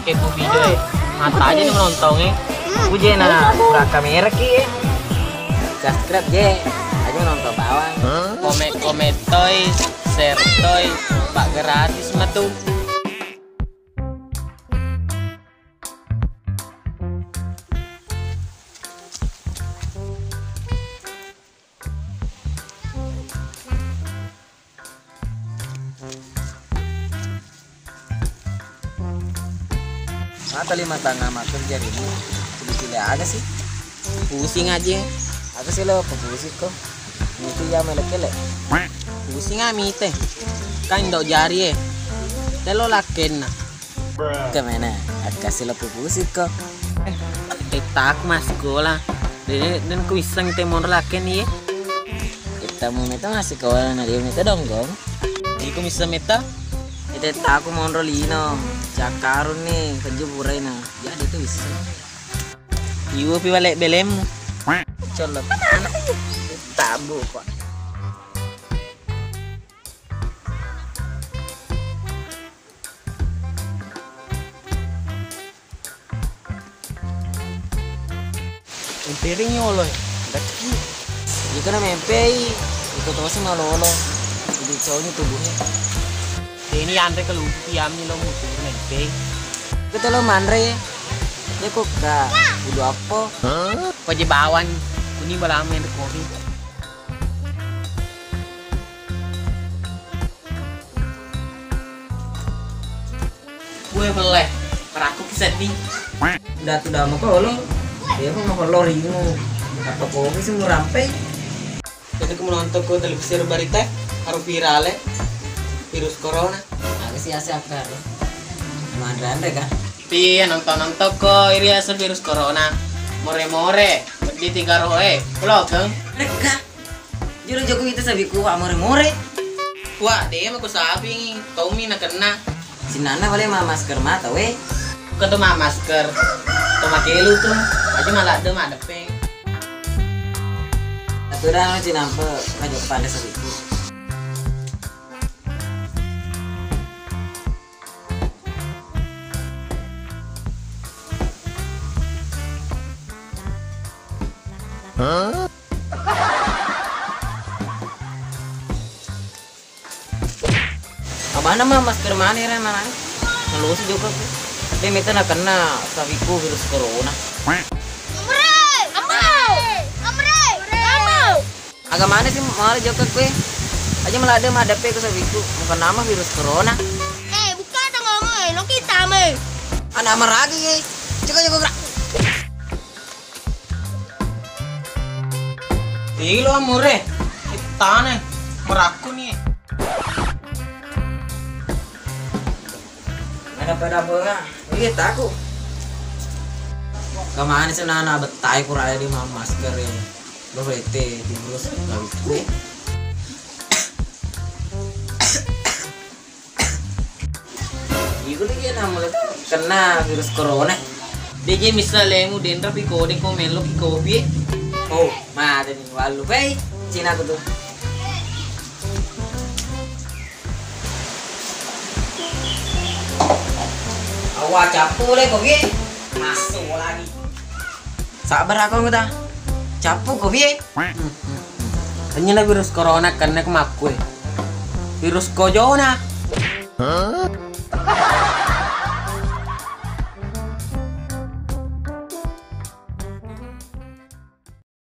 kepo video mata aja nih nontonnya. Uje na pura kamera ki. Subscribe je. Aja nonton bawang. Komen toy, share toy, pak gratis mah tuh. Mata 5 tangga makan jari ini. Pilih aja sih. Pusing aja. Aku sih lo pusing kok. Itu ya melek-melek. Pusing amite. Kan dok jari Telo laken na. Kemana? Aku kasih lo pusing kok. Tak mas sekolah. Dan ku iseng temon laken ye. Kita mau meta masih kawan na dia meta donggong. Di ku bisa meta. Kita aku mau rolino. Cakarun nih penjuburai na. Jadi tuh bisa. Iwo pi balik belemu. Colok. Tabu kok. Piring nyoloy. Daki. Jika na mempei, ikut terus malolo. Jadi cowoknya tubuhnya. Ini andre kelupi amni lo musuh nempe. Kita lo manre. Dia kok kak. Udah apa? Paje bawan. Ini balamen kopi. Gue boleh. Peraku kiset nih. Udah tuh dah mau lo. Dia mau kolor ini. Apa kopi sih mau rampai? Jadi kamu nonton ko televisi berita harus viral virus corona. Aku sih asal akar. Mandra kan? Iya nonton ko iri asal virus corona. More di 3 roe. Pulau kan? Mereka. Juru Jokowi itu sabiku amore-more. Wah, dia mah ku sabi Tommy na kena. Si Nana boleh mah masker mata weh. Bukan tuh mah masker. Tuh makelu tuh. Aja malah ada mah depeng. Tapi udah lo cinampe ngajak pandai sabiku. Mana mah masker mana ya mana? Kalau sih juga tuh. Dia minta nak kena sabiku virus corona. Agak mana sih malah juga gue? Aja malah ada madape ke sabiku. Bukan nama virus corona. Bukan ada ngomong lo kita me. Anak meragi ye. Juga gerak. Lo amore. Kita nih meraku nih. Ada pada bunga, ini takut. Kemana sih nana betai kurang di mama masker ini. Lo berarti di bulus kali gue. Iku dia nama kena virus corona. Dia misalnya mu dendra pi kode komen lo pi kopi. Oh, mah ada nih walu bay. Cina aku tuh. Awak capu le kopi. Masuk lagi. Sabar aku kita. Capu kopi. Hanya virus corona karena kemakwe. Virus corona.